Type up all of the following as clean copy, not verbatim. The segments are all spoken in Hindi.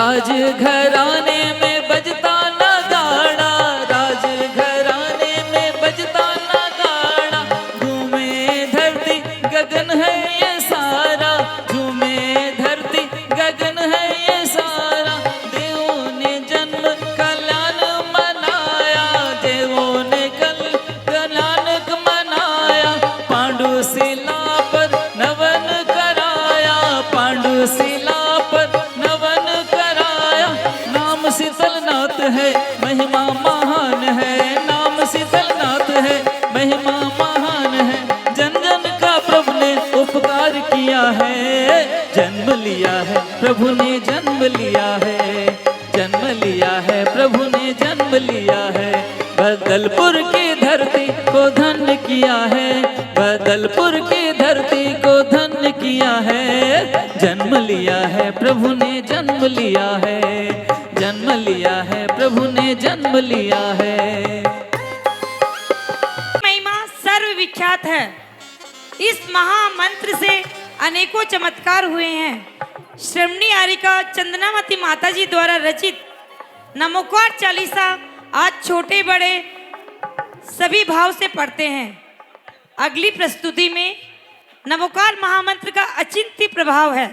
राज घराने में बजता नगाड़ा, राज घराने में बजता नगाड़ा। झूमे धरती गगन है ये सारा, झूमे धरती गगन है ये सारा। देवों ने जन्म कल्याण मनाया, देवों ने कल्याण मनाया। पांडुशिला पर नवन कराया, पांडुशिला पर नवन कराया। नाम शीतलनाथ है महिमा महान है, नाम शीतलनाथ है महिमा महान है। जन जन का प्रभु ने उपकार किया है, जन्म लिया है प्रभु ने जन्म लिया है, जन्म लिया है प्रभु ने जन्म लिया है। बदलपुर की धरती को धन्य किया है, बदलपुर की धरती को धन्य किया है। जन्म लिया है प्रभु ने जन्म लिया है, जन्म लिया है प्रभु ने जन्म लिया है। महिमा सर्वविख्यात है। इस महामंत्र से अनेकों चमत्कार हुए हैं। श्रमणी आरिका चंदनावती माता जी द्वारा रचित नमोकार चालीसा आज छोटे बड़े सभी भाव से पढ़ते हैं। अगली प्रस्तुति में नमोकार महामंत्र का अचिंत्य प्रभाव है।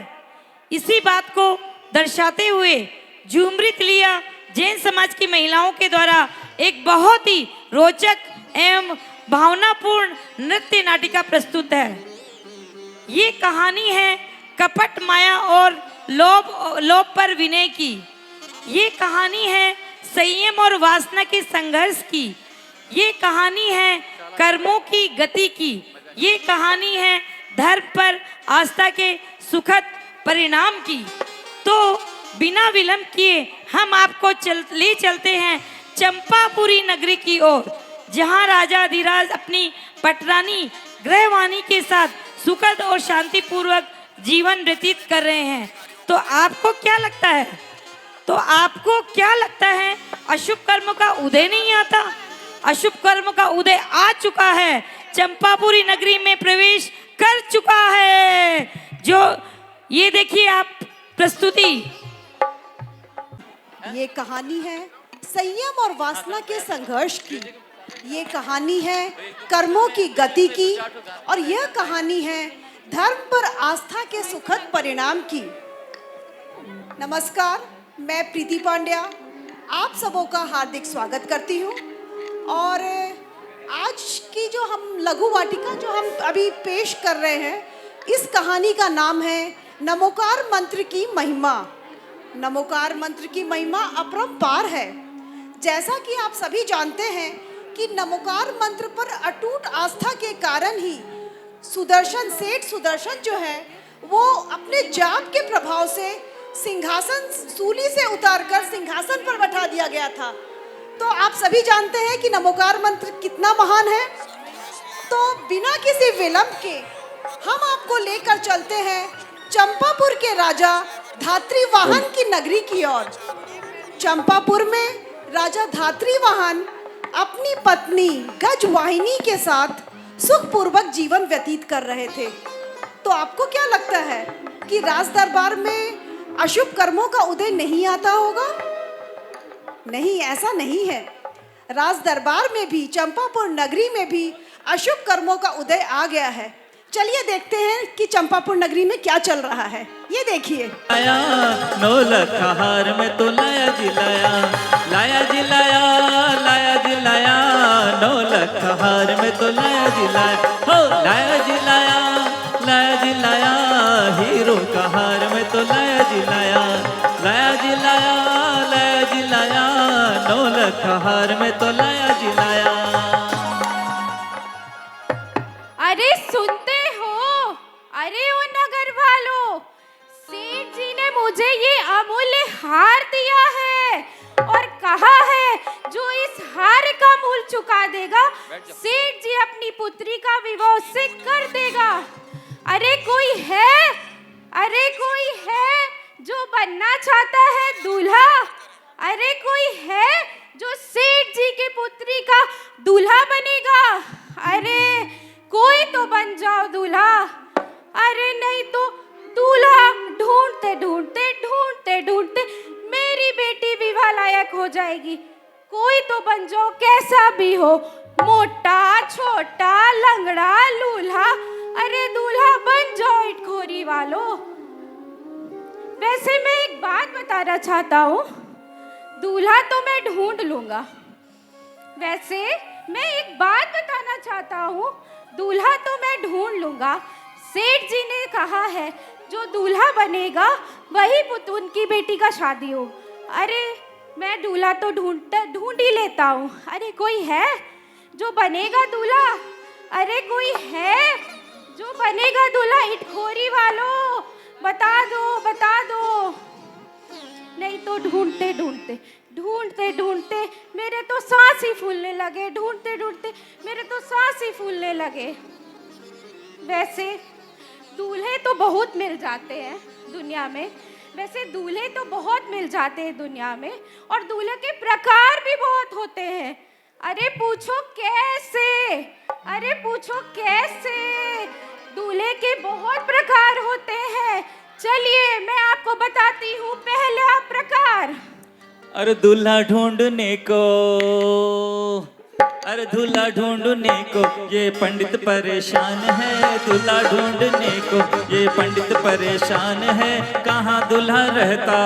इसी बात को दर्शाते हुए झूमृत लिया जैन समाज की महिलाओं के द्वारा एक बहुत ही रोचक एवं भावनापूर्ण नृत्य नाटिका प्रस्तुत है। ये कहानी है कपट माया और लोभ पर विनय की। ये कहानी है संयम और वासना के संघर्ष की। ये कहानी है कर्मों की गति की। ये कहानी है धर्म पर आस्था के सुखद परिणाम की। तो बिना विलंब किए हम आपको ले चलते हैं चंपापुरी नगरी की ओर, जहां राजा धीराज अपनी पटरानी गृहवाणी के साथ सुखद और शांतिपूर्वक जीवन व्यतीत कर रहे हैं। तो आपको क्या लगता है, तो आपको क्या लगता है अशुभ कर्म का उदय नहीं आता? अशुभ कर्म का उदय आ चुका है, चंपापुरी नगरी में प्रवेश कर चुका है। जो ये देखिए आप प्रस्तुति। ये कहानी है संयम और वासना के संघर्ष की। ये कहानी है कर्मों की गति की, और यह कहानी है धर्म पर आस्था के सुखद परिणाम की। नमस्कार, मैं प्रीति पांड्या आप सबों का हार्दिक स्वागत करती हूँ। और आज की जो हम लघु वाटिका जो हम अभी पेश कर रहे हैं, इस कहानी का नाम है नमोकार मंत्र की महिमा। नमोकार मंत्र की महिमा अपरंपार है। जैसा कि आप सभी जानते हैं कि नमोकार मंत्र पर अटूट आस्था के कारण ही सेठ सुदर्शन जो है वो अपने जाप के प्रभाव से सिंहासन सूली से उतारकर सिंहासन पर बैठा दिया गया था। तो आप सभी जानते हैं कि नमोकार मंत्र कितना महान है। तो बिना किसी विलंब के हम आपको लेकर चलते हैं चंपापुर के राजा धात्रीवाहन की नगरी की ओर। चंपापुर में राजा धात्रीवाहन अपनी पत्नी गजवाहिनी के साथ सुखपूर्वक जीवन व्यतीत कर रहे थे। तो आपको क्या लगता है कि राज दरबार में अशुभ कर्मों का उदय नहीं आता होगा? नहीं, ऐसा नहीं है। राज दरबार में भी, चंपापुर नगरी में भी अशुभ कर्मों का उदय आ गया है। चलिए देखते हैं कि चंपापुर नगरी में क्या चल रहा है। ये देखिए। लाया नौलख हार में तो लाया जी लाया, लाया जी लाया, लाया जी लाया। नौलख हार में तो लाया जी लाया, हो लाया जी लाया, लाया जी लाया। हीरो का हार में तो लाया जी लाया, लाया जी लाया, लाया जी लाया। नौलख हार में तो लाया जी लाया। अरे सुनते हो? अरे वो नगर वालों, सेठ जी ने मुझे ये अमूल्य हार दिया है और कहा है जो इस हार का मूल चुका देगा, सेठ जी अपनी पुत्री का विवाह उससे कर देगा। अरे कोई है? अरे कोई है जो बनना चाहता है दूल्हा? अरे कोई है जो सेठ जी की पुत्री का दूल्हा बनेगा? अरे कोई तो बन जाओ दूल्हा। अरे नहीं तो दूल्हा ढूंढते ढूंढते ढूंढते ढूंढते हो जाएगी। कोई तो बन जाओ, कैसा भी हो, मोटा छोटा लंगड़ा लूल्हा, अरे दूल्हा बन जाओ इटखोरी वालों। वैसे मैं एक बात बताना चाहता हूँ, दूल्हा तो मैं ढूंढ लूंगा। वैसे मैं एक बात बताना चाहता हूँ, दूल्हा तो मैं ढूंढ लूंगा। सेठ जी ने कहा है जो दूल्हा बनेगा वही उनकी बेटी का शादी हो। अरे मैं दूल्हा तो ढूंढ ही लेता हूँ। अरे कोई है जो बनेगा दूल्हा? अरे कोई है जो बनेगा दूल्हा? इटखोरी वालों बता दो, बता दो। नहीं तो ढूंढते ढूंढते ढूंढते ढूंढते मेरे तो सांस ही फूलने लगे। ढूंढते ढूंढते मेरे तो सांस ही फूलने लगे। वैसे दूल्हे तो बहुत मिल जाते हैं दुनिया में, वैसे दूल्हे तो बहुत मिल जाते हैं दुनिया में, और दूल्हे के प्रकार भी बहुत होते हैं। अरे पूछो कैसे? अरे पूछो कैसे? दूल्हे के बहुत प्रकार होते हैं। चलिए मैं आपको बताती हूँ पहला प्रकार। अरे दूल्हा ढूंढने को, अरे दूल्हा ढूंढने को ये पंडित परेशान है। दूल्हा ढूंढने को ये पंडित परेशान है। कहाँ दूल्हा रहता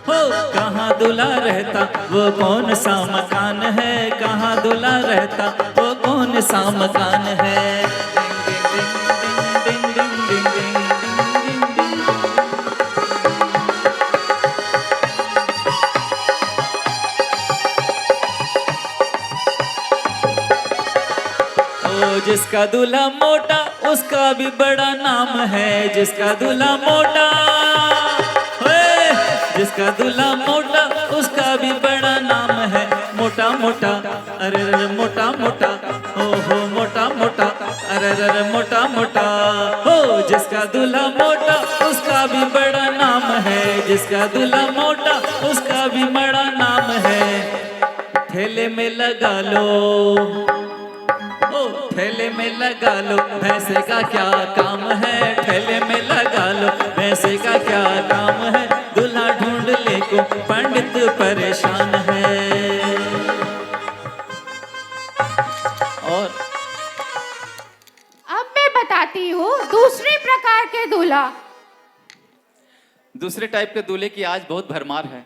हो, कहाँ दूल्हा रहता, वो कौन सा मकान है? कहाँ दूल्हा रहता, वो कौन सा मकान है? डिंग डिंग डिंग डिंग डिंग डिंग डिंग डिंग। जिसका दूल्हा मोटा उसका भी बड़ा नाम है। जिसका दूल्हा मोटा, जिसका दूल्हा मोटा उसका भी बड़ा नाम है। मोटा मोटा, अरे अरे मोटा मोटा, हो मोटा मोटा, अरे अरे मोटा मोटा, हो जिसका दूल्हा मोटा उसका भी बड़ा नाम है। जिसका दूल्हा मोटा उसका भी बड़ा नाम है। ठेले में लगा लो, ठेले में लगा लो, भैंसे का क्या काम है? ठेले में लगा लो, भैंसे का क्या काम है? दूल्हा ढूंढने को पंडित परेशान है। और अब मैं बताती हूँ दूसरे प्रकार के दूल्हा। दूसरे टाइप के दूल्हे की आज बहुत भरमार है।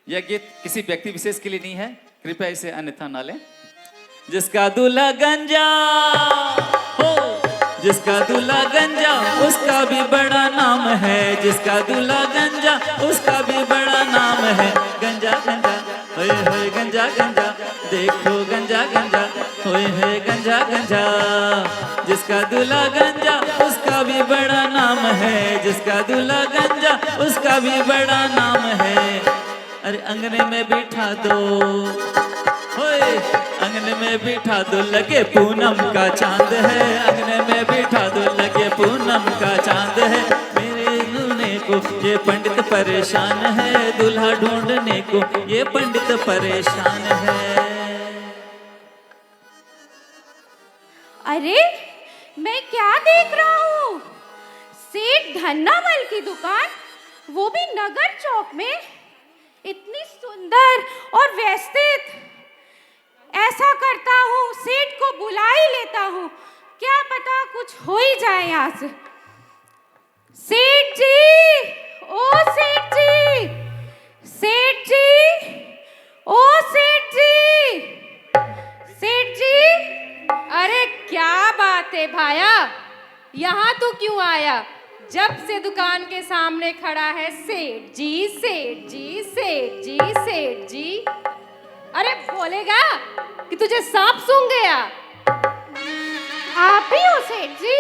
यह गीत किसी व्यक्ति विशेष के लिए नहीं है, कृपया इसे अन्यथा ना लें। जिसका दूल्हा गंजा हो, जिसका दूल्हा गंजा उसका भी बड़ा नाम है। जिसका दूल्हा गंजा उसका भी बड़ा नाम है। गंजा गंजा होए होए गंजा गंजा, देखो गंजा गंजा होए होए गंजा गंजा। जिसका दूल्हा गंजा उसका भी बड़ा नाम है। जिसका दूल्हा गंजा उसका भी बड़ा नाम है। अरे अंगने में बिठा दो, होए अंगने में बिठा दो, लगे पूनम का चांद है। अंगने में बिठा दो, लगे पूनम का चांद है। मेरे दूल्हे को ये पंडित परेशान है। दूल्हा ढूंढने को ये पंडित परेशान है। अरे मैं क्या देख रहा हूँ? सेठ धन्नामल की दुकान, वो भी नगर चौक में, इतनी सुंदर और व्यवस्थित। ऐसा करता हूँ, सेठ को बुला ही लेता हूँ, क्या पता कुछ हो ही जाए यहाँ से। सेठ जी, ओ सेठ जी, सेठ जी, ओ सेठ जी, सेठ जी। अरे क्या बात है भाया, यहाँ तू क्यों आया? जब से दुकान के सामने खड़ा है सेठ जी, सेठ जी, सेठ जी, सेठ जी। अरे बोलेगा कि तुझे सांप सूंघ गया? आप ही हो सेठ जी?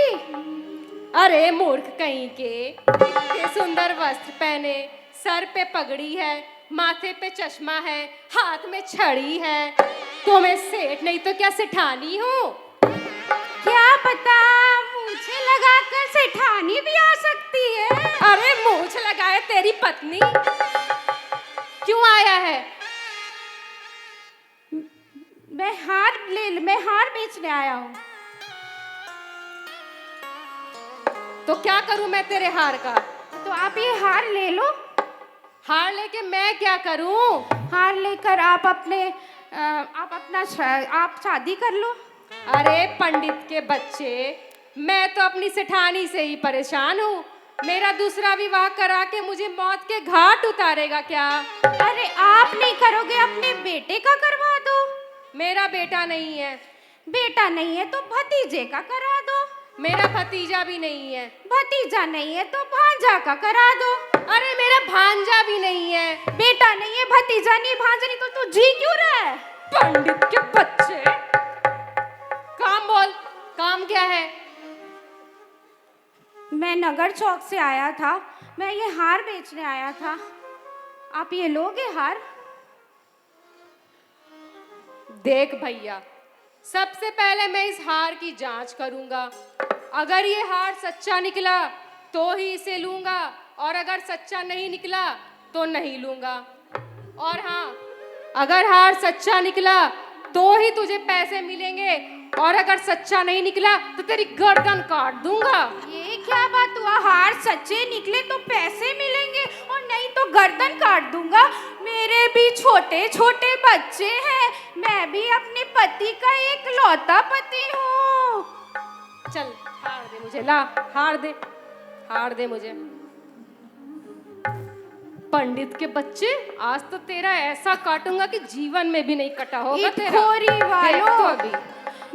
अरे मूर्ख कहीं के, इतने सुंदर वस्त्र पहने, सर पे पगड़ी है, माथे पे चश्मा है, हाथ में छड़ी है, तो मैं सेठ नहीं तो क्या सेठानी हूँ? क्या पता मूंछें लगाकर सेठानी भी आ सकती है। अरे मूंछ लगाए तेरी पत्नी। क्यों आया है? मैं हार बेचने आया हूँ। तो क्या करूं मैं तेरे हार का? तो आप ये हार ले लो। हार लेके मैं क्या करूं? हार लेकर आप शादी कर लो। अरे पंडित के बच्चे, मैं तो अपनी सेठानी से ही परेशान हूँ। मेरा दूसरा विवाह करा के मुझे मौत के घाट उतारेगा क्या? अरे आप नहीं करोगे, अपने बेटे का करवा दो। मेरा बेटा नहीं है। बेटा नहीं है तो भतीजे का करा दो। मेरा भतीजा भी नहीं है। भतीजा नहीं है तो भांजा का करा दो। अरे मेरा भांजा भी नहीं है। बेटा नहीं है, भतीजा नहीं, भांजा नहीं, तो तू जी क्यों रहा है? पंडित के बच्चे, काम बोल, काम क्या है? मैं नगर चौक से आया था, मैं ये हार बेचने आया था। आप ये लोगे हार? देख भैया, सबसे पहले मैं इस हार की जांच करूंगा। अगर ये हार सच्चा निकला तो ही इसे लूंगा, और अगर सच्चा नहीं निकला तो नहीं लूंगा। और हाँ, अगर हार सच्चा निकला तो ही तुझे पैसे मिलेंगे, और अगर सच्चा नहीं निकला तो तेरी गर्दन काट दूंगा। ये क्या बात हुआ? हार सच्चे निकले तो पैसे मिलेंगे और नहीं तो गर्दन काट दूंगा। मेरे भी छोटे छोटे बच्चे हैं, मैं भी अपने पति का एक लौता पति हूँ। चल हार दे मुझे, ला हार दे, हार दे मुझे। पंडित के बच्चे, आज तो तेरा ऐसा काटूंगा कि जीवन में भी नहीं कटा होगा तेरा। खोरी वालों, अभी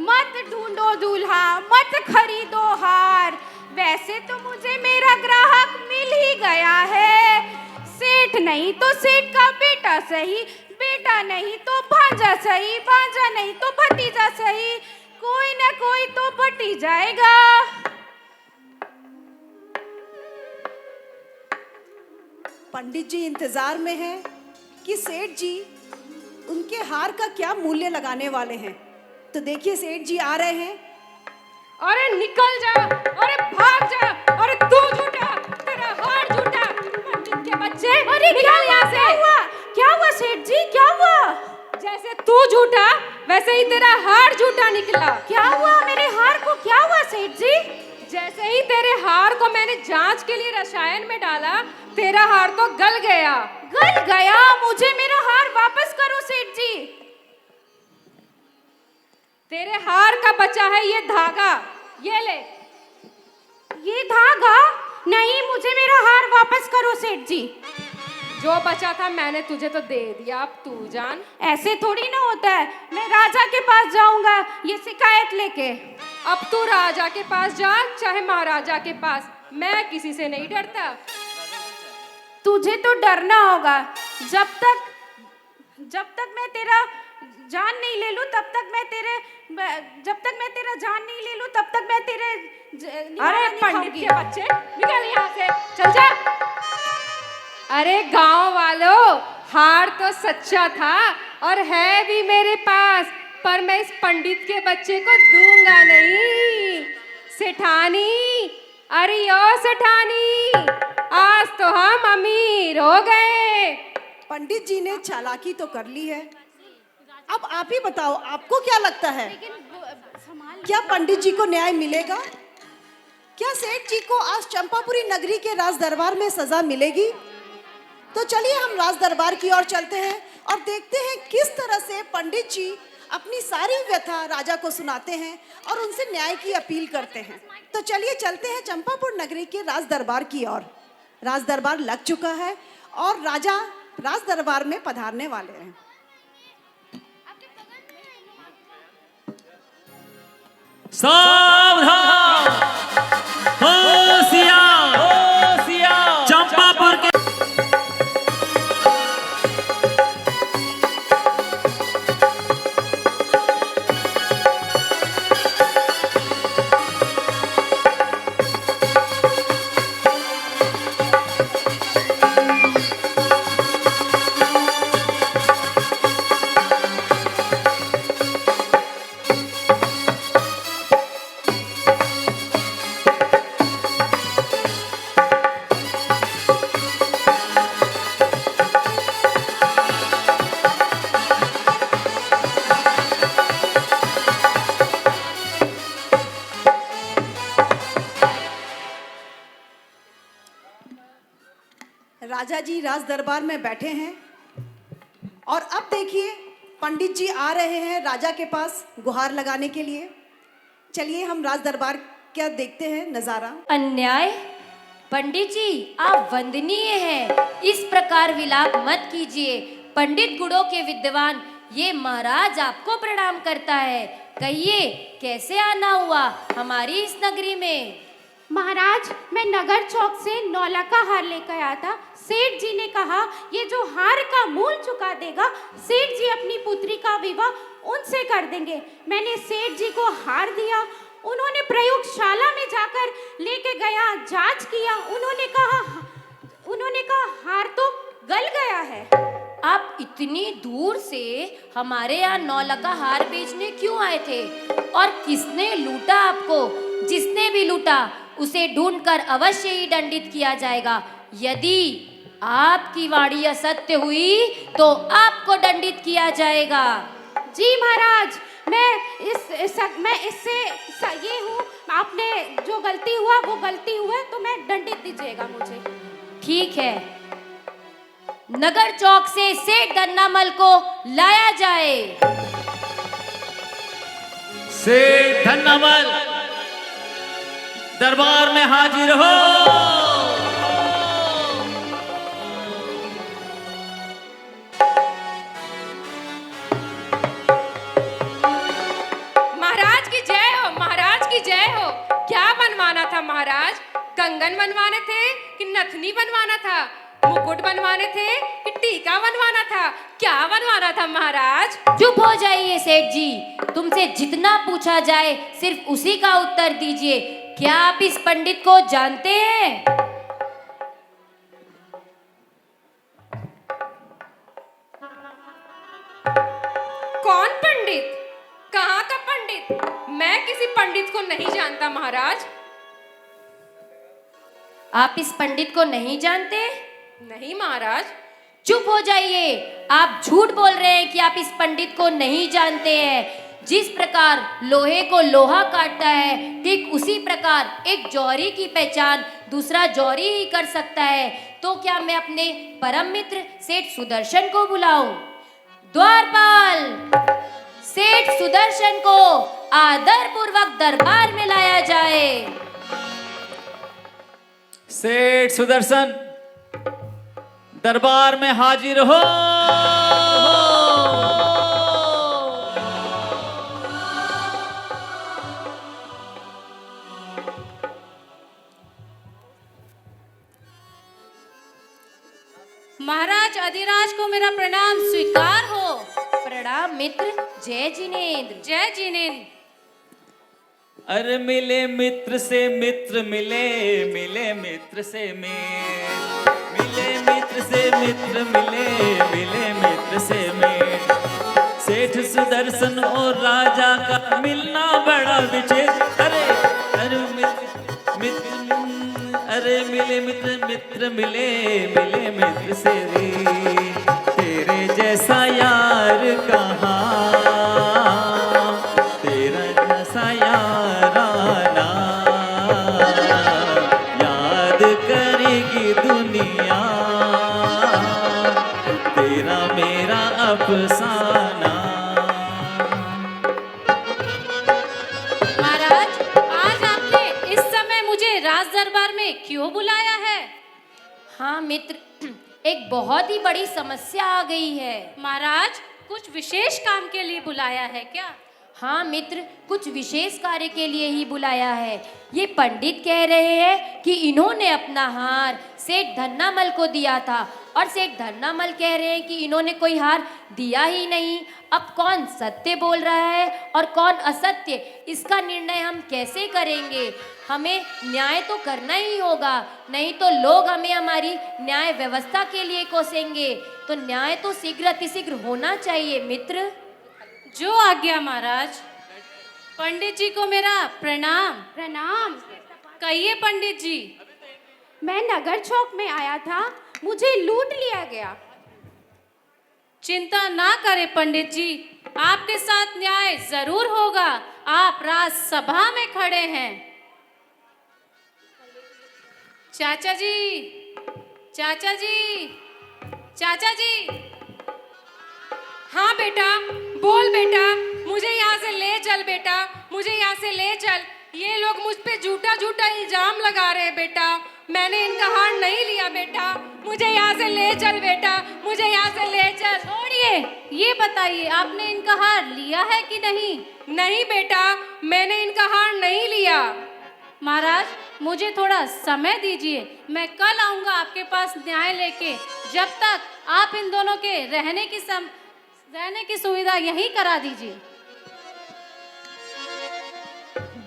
मत ढूंढो दूल्हा, मत खरीदो हार। वैसे तो मुझे मेरा ग्राहक मिल ही गया है। सेठ नहीं तो सेठ का बेटा सही, बेटा नहीं तो भांजा सही, भांजा नहीं तो भतीजा सही, कोई ना कोई तो बट ही जाएगा। पंडित जी इंतजार में हैं कि सेठ जी उनके हार का क्या मूल्य लगाने वाले हैं। तो देखिए सेठ जी आ रहे हैं। अरे निकल जा, अरे भाग जा, अरे तू झूठा, तेरा हार झूठा, पंडित के बच्चे। अरे निकल यहाँ से। क्या हुआ सेठ जी, क्या हुआ? जैसे तू झूठा वैसे ही तेरा हार झूठा निकला। क्या हुआ मेरे हार को, क्या हुआ सेठ जी? जैसे ही तेरे हार को मैंने जांच के लिए रसायन में डाला, तेरा हार तो गल गया। गल गया? मुझे मेरा हार वापस करो सेठ जी। तेरे हार का बचा है ये धागा, ये ले। ये धागा? नहीं, मुझे मेरा हार वापस करो सेठ जी। जो बचा था मैंने तुझे तो दे दिया, अब तू जान। ऐसे थोड़ी ना होता है, मैं राजा के पास जाऊंगा ये शिकायत लेके। अब तू राजा के पास जा चाहे महाराजा के पास, मैं किसी से नहीं डरता। तुझे तो डरना होगा। जब तक मैं तेरा जान नहीं ले लूं तब तक मैं तेरे, जब तक मैं तेरा जान नहीं ले लूं तब तक मैं तेरे। अरे पंडित के बच्चे, निकल यहाँ से, चल जा। अरे गांव वालों, हार तो सच्चा था और है भी मेरे पास, पर मैं इस पंडित के बच्चे को दूंगा नहीं। सेठानी, अरे ओ सेठानी, आज तो हम अमीर हो गए। पंडित जी ने चालाकी तो कर ली है। अब आप ही बताओ, आपको क्या लगता है, क्या पंडित जी को न्याय मिलेगा? क्या सेठ जी को आज चंपापुरी नगरी के राज दरबार में सजा मिलेगी? तो चलिए हम राज दरबार की ओर चलते हैं और देखते हैं किस तरह से पंडित जी अपनी सारी व्यथा राजा को सुनाते हैं और उनसे न्याय की अपील करते हैं। तो चलिए चलते हैं चंपापुर नगरी के राज दरबार की ओर। राज दरबार लग चुका है और राजा राज दरबार में पधारने वाले हैं। सावधान, होशियार, होशियार, चंपापुर के राजा जी राज दरबार में बैठे हैं और अब देखिए पंडित जी आ रहे हैं राजा के पास गुहार लगाने के लिए। चलिए हम राज दरबार क्या देखते हैं नजारा। अन्याय। पंडित जी आप वंदनीय हैं, इस प्रकार विलाप मत कीजिए। पंडित गुणों के विद्वान ये महाराज आपको प्रणाम करता है। कहिए कैसे आना हुआ हमारी इस नगरी में? महाराज मैं नगर चौक से नौला का हार लेकर आया था। सेठ जी ने कहा ये जो हार का मूल चुका देगा सेठ जी अपनी पुत्री का विवाह उनसे कर देंगे। मैंने सेठ जी को हार दिया, उन्होंने प्रयोगशाला में जाकर लेके गया, जांच किया, उन्होंने कहा हार तो गल गया है। आप इतनी दूर से हमारे यहाँ नौला का हार बेचने क्यों आए थे? और किसने लूटा आपको? जिसने भी लूटा उसे ढूंढकर अवश्य ही दंडित किया जाएगा। यदि आपकी वाणी असत्य हुई तो आपको दंडित किया जाएगा। जी महाराज मैं इससे ये हूँ, आपने जो गलती हुआ वो गलती हुआ तो मैं दंडित दीजिएगा मुझे। ठीक है, नगर चौक से सेठ धन्नामल को लाया जाए। सेठ धन्नामल दरबार में हाजिर हो। महाराज की जय हो, महाराज की जय हो। क्या बनवाना था महाराज? कंगन बनवाने थे कि नथनी बनवाना था? मुकुट बनवाने थे कि टीका बनवाना था? क्या बनवाना था महाराज? चुप हो जाइए सेठ जी, तुमसे जितना पूछा जाए सिर्फ उसी का उत्तर दीजिए। क्या आप इस पंडित को जानते हैं? कौन पंडित? कहाँ का पंडित? मैं किसी पंडित को नहीं जानता महाराज। आप इस पंडित को नहीं जानते? नहीं महाराज। चुप हो जाइए, आप झूठ बोल रहे हैं कि आप इस पंडित को नहीं जानते हैं। जिस प्रकार लोहे को लोहा काटता है ठीक उसी प्रकार एक जौहरी की पहचान दूसरा जौहरी ही कर सकता है। तो क्या मैं अपने परम मित्र सेठ सुदर्शन को बुलाऊं? द्वारपाल, सेठ सुदर्शन को आदर पूर्वक दरबार में लाया जाए। सेठ सुदर्शन दरबार में हाजिर हो। महाराज अधिराज को मेरा प्रणाम स्वीकार हो। प्रणाम मित्र। जय जिनेंद्र। जय जिनेंद्र। अरे मिले मित्र से मित्र मिले, मिले मित्र से मिले मित्र से मित्र मिले, मिले मित्र से मित्र। सेठ सुदर्शन और राजा का मिलना बड़ा विशेष। अरे अरे मित्र अरे मिले मित्र मित्र मिले, मिले मित्र से भी। तेरे जैसा यार कहाँ, तेरा जैसा यार आना। याद करेगी दुनिया तेरा मेरा अफसाना। महाराज आज आपने इस समय मुझे राज दरबार में क्यों बुलाया है? हाँ मित्र, एक बहुत ही बड़ी समस्या आ गई है। महाराज कुछ विशेष काम के लिए बुलाया है क्या? हाँ मित्र, कुछ विशेष कार्य के लिए ही बुलाया है। ये पंडित कह रहे हैं कि इन्होंने अपना हार सेठ धन्नामल को दिया था और सेठ धन्नामल कह रहे हैं कि इन्होंने कोई हार दिया ही नहीं। अब कौन सत्य बोल रहा है और कौन असत्य, इसका निर्णय हम कैसे करेंगे? हमें न्याय तो करना ही होगा, नहीं तो लोग हमें हमारी न्याय व्यवस्था के लिए कोसेंगे। तो न्याय तो शीघ्र अतिशीघ्र होना चाहिए मित्र। जो आज्ञा महाराज। पंडित जी को मेरा प्रणाम। प्रणाम। कहिए पंडित जी। मैं नगर चौक में आया था, मुझे लूट लिया गया। चिंता ना करें पंडित जी, आपके साथ न्याय जरूर होगा। आप राज सभा में खड़े हैं। चाचा जी, चाचा जी, चाचा जी। हाँ बेटा, बोल बेटा, मुझे यहाँ से ले चल बेटा, मुझे यहाँ से ले चल। ये लोग मुझ पे झूठा झूठा इल्जाम लगा रहे हैं बेटा, मैंने इनका हार नहीं लिया बेटा, मुझे यहाँ से ले चल बेटा, मुझे यहाँ से ले चल। छोड़िए, ये बताइए आपने इनका हार लिया है कि नहीं? नहीं बेटा, मैंने इनका हार नहीं लिया। महाराज, मुझे थोड़ा समय दीजिए, मैं कल आऊंगा आपके पास न्याय लेके। जब तक आप इन दोनों के रहने की सुविधा यहीं करा दीजिए।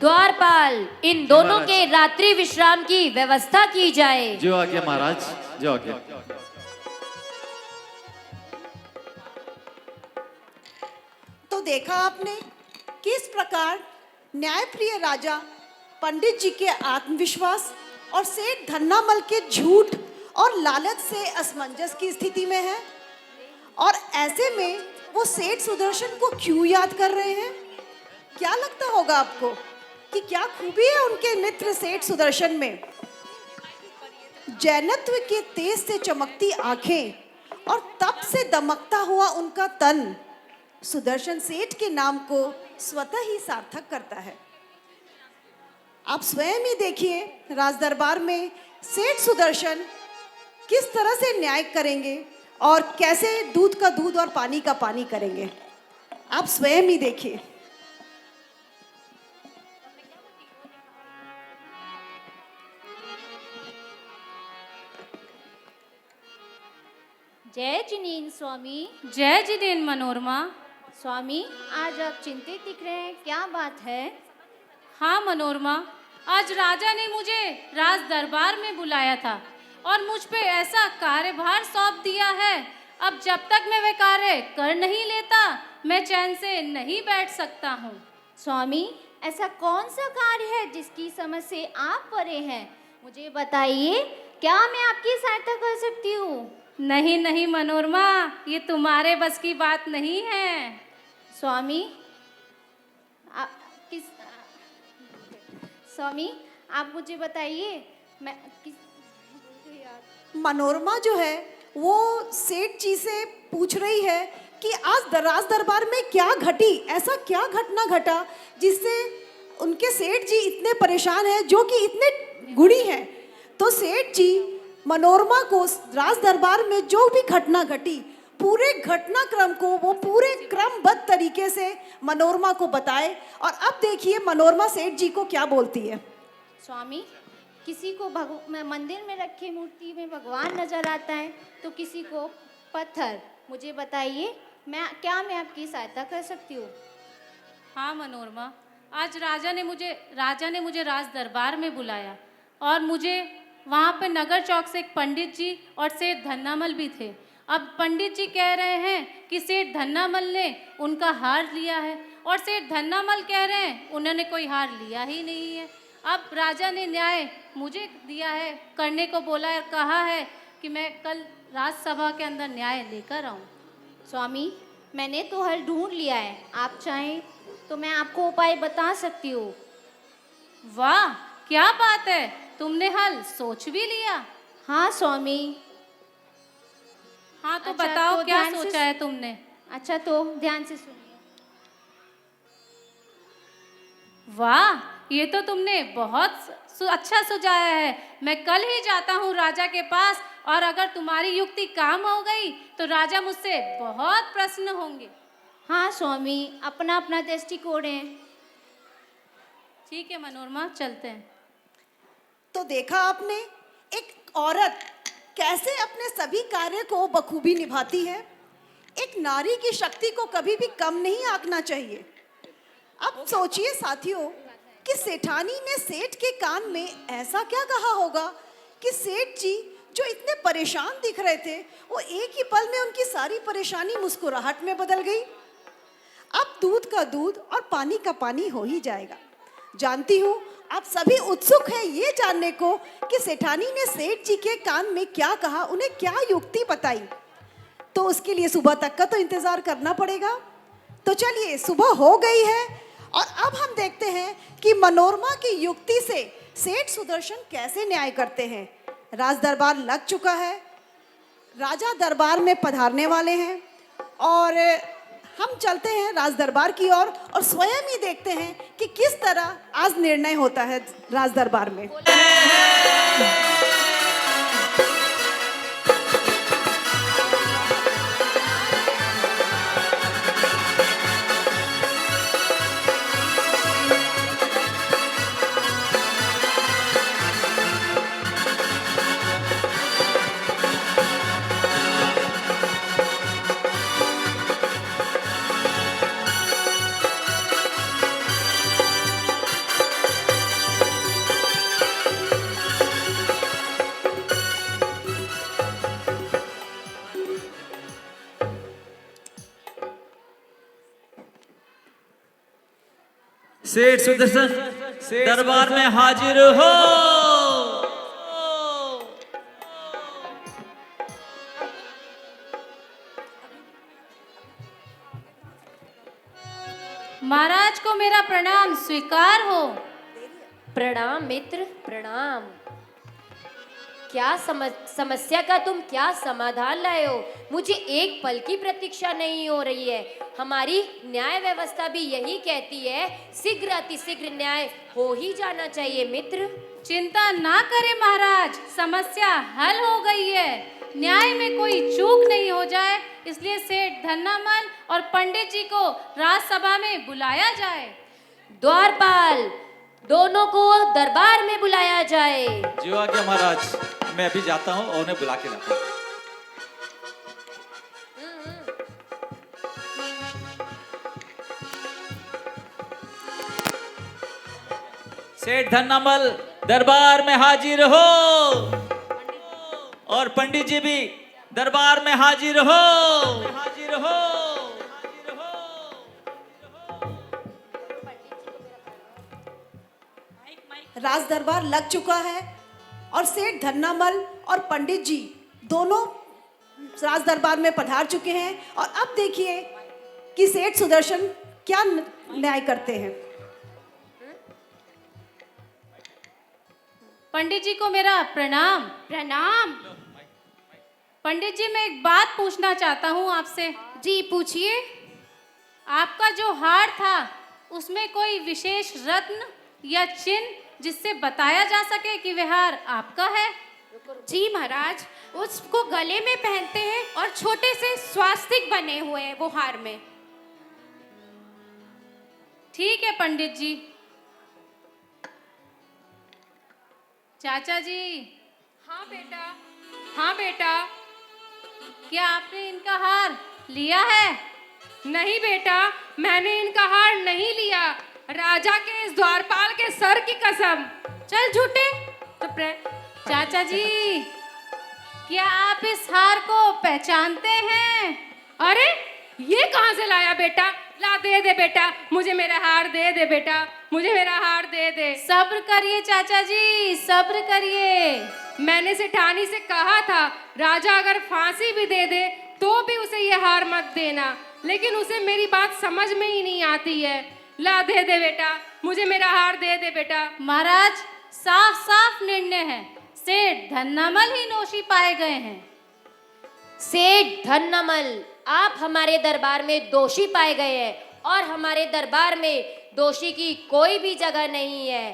द्वारपाल, इन दोनों के रात्रि विश्राम की व्यवस्था की जाए। जो आज्ञा महाराज, जो आज्ञा। तो देखा आपने किस प्रकार न्यायप्रिय राजा पंडित जी के आत्मविश्वास और सेठ धन्नामल के झूठ और लालच से असमंजस की स्थिति में है, और ऐसे में वो सेठ सुदर्शन को क्यों याद कर रहे हैं? क्या लगता होगा आपको कि क्या खूबी है उनके मित्र सेठ सुदर्शन में? जैनत्व के तेज से चमकती आंखें और तप से दमकता हुआ उनका तन सुदर्शन सेठ के नाम को स्वतः ही सार्थक करता है। आप स्वयं ही देखिए, राजदरबार में सेठ सुदर्शन किस तरह से न्याय करेंगे और कैसे दूध का दूध और पानी का पानी करेंगे। आप स्वयं ही देखिए। जय जिनेन स्वामी। जय जिनेन मनोरमा। स्वामी, आज आप चिंतित दिख रहे हैं, क्या बात है? हाँ मनोरमा, आज राजा ने मुझे राज दरबार में बुलाया था और मुझ पे ऐसा कार्यभार सौंप दिया है, अब जब तक मैं वह कार्य कर नहीं लेता मैं चैन से नहीं बैठ सकता हूँ। स्वामी, ऐसा कौन सा कार्य है जिसकी समझ से आप परे हैं? मुझे बताइए, क्या मैं आपकी सहायता कर सकती हूँ? नहीं नहीं मनोरमा, ये तुम्हारे बस की बात नहीं है। स्वामी, स्वामी, आप मुझे बताइए, मैं मनोरमा जो है वो सेठ जी से पूछ रही है कि आज राज दरबार में क्या घटी, ऐसा क्या घटना घटा जिससे उनके सेठ जी इतने परेशान हैं, जो कि इतने गुणी हैं। तो सेठ जी मनोरमा को राज दरबार में जो भी घटना घटी पूरे घटनाक्रम को वो पूरे क्रमबद्ध तरीके से मनोरमा को बताए, और अब देखिए मनोरमा सेठ जी को क्या बोलती है। स्वामी, किसी को मंदिर में रखी मूर्ति में भगवान नजर आता है तो किसी को पत्थर। मुझे बताइए, मैं आपकी सहायता कर सकती हूँ? हाँ मनोरमा, आज राजा ने मुझे राज दरबार में बुलाया और मुझे वहाँ पे नगर चौक से एक पंडित जी और सेठ धन्नामल भी थे। अब पंडित जी कह रहे हैं कि सेठ धन्नामल ने उनका हार लिया है और सेठ धन्नामल कह रहे हैं उन्होंने कोई हार लिया ही नहीं है। अब राजा ने न्याय मुझे दिया है, करने को बोला है, कहा है कि मैं कल राजसभा के अंदर न्याय लेकर आऊँ। स्वामी, मैंने तो हल ढूंढ लिया है, आप चाहें तो मैं आपको उपाय बता सकती हूँ। वाह, क्या बात है, तुमने हल सोच भी लिया? हाँ स्वामी। हाँ तो अच्छा, बताओ, तो क्या सोचा है तुमने? अच्छा, तो ध्यान से सुनिए। वाह, ये तो तुमने बहुत अच्छा सुझाया है। मैं कल ही जाता हूँ राजा के पास, और अगर तुम्हारी युक्ति काम हो गई तो राजा मुझसे बहुत प्रसन्न होंगे। हाँ स्वामी, अपना अपना दृष्टिकोण है। ठीक है मनोरमा, चलते हैं। तो देखा आपने एक औरत कैसे अपने सभी कार्य को बखूबी निभाती है। एक नारी की शक्ति को कभी भी कम नहीं आंकना चाहिए। अब सोचिए साथियों कि सेठानी ने सेठ के कान में ऐसा क्या कहा होगा कि सेठ जी जो इतने परेशान दिख रहे थे वो एक ही पल में उनकी सारी परेशानी मुस्कुराहट में बदल गई। अब दूध का दूध और पानी का पानी हो ही जाएगा। जानती हूँ आप सभी उत्सुक हैं ये जानने को कि सेठानी ने सेठ जी के कान में क्या कहा, उन्हें क्या युक्ति बताई। तो उसके लिए सुबह तक का तो इंतजार करना पड़ेगा। तो चलिए, सुबह हो गई है और अब हम देखते हैं कि मनोरमा की युक्ति से सेठ सुदर्शन कैसे न्याय करते हैं। राज दरबार लग चुका है, राजा दरबार में पधारने वाले हैं और हम चलते हैं राज दरबार की ओर और स्वयं ही देखते हैं कि किस तरह आज निर्णय होता है राज दरबार में। सेठ सुदर्शन दरबार में हाजिर हो। महाराज को मेरा प्रणाम स्वीकार हो। प्रणाम मित्र, प्रणाम। क्या समस्या का तुम क्या समाधान लाए हो? मुझे एक पल की प्रतीक्षा नहीं हो रही है। हमारी न्याय व्यवस्था भी यही कहती है, शीघ्र अतिशीघ्र न्याय हो ही जाना चाहिए मित्र। चिंता ना करें महाराज, समस्या हल हो गई है। न्याय में कोई चूक नहीं हो जाए, इसलिए सेठ धन्नामल और पंडित जी को राजसभा में बुलाया जाए। द्वारपाल, दोनों को दरबार में बुलाया जाए। जो आज्ञा महाराज, मैं अभी जाता हूँ और उन्हें बुला के लाता हूँ। सेठ धन्नामल दरबार में हाजिर हो और पंडित जी भी दरबार में हाजिर हो। हाजिर हो। राज दरबार लग चुका है और सेठ धन्नामल और पंडित जी दोनों राज दरबार में पधार चुके हैं और अब देखिए कि सेठ सुदर्शन क्या न्याय करते हैं। पंडित जी को मेरा प्रणाम। प्रणाम। पंडित जी, मैं एक बात पूछना चाहता हूँ आपसे। जी पूछिए। आपका जो हार था उसमें कोई विशेष रत्न या चिन्ह जिससे बताया जा सके कि वह हार आपका है? जी महाराज, उसको गले में पहनते हैं और छोटे से स्वास्तिक बने हुए हैं वो हार में। ठीक है पंडित जी। चाचा जी। हाँ बेटा, हाँ बेटा। क्या आपने इनका हार लिया है? नहीं बेटा, मैंने इनका हार नहीं लिया। राजा के इस द्वारपाल के सर की कसम। चल झूठे। चुप रहे। चाचा जी, क्या आप इस हार को पहचानते हैं? अरे ये कहाँ से लाया बेटा? ला दे दे बेटा, मुझे मेरा हार दे दे बेटा, मुझे मेरा हार दे दे। सब्र करिए चाचा जी, सब्र करिए। मैंने सेठानी से कहा था राजा अगर फांसी भी दे दे तो भी उसे ये हार मत देना, लेकिन उसे मेरी बात समझ में ही नहीं आती है। ला दे दे बेटा, मुझे मेरा हार दे दे बेटा। महाराज, साफ साफ निर्णय है, सेठ धन्नामल ही दोषी पाए गए हैं। सेठ धन्नामल, आप हमारे दरबार में दोषी पाए गए हैं और हमारे दरबार में दोषी की कोई भी जगह नहीं है।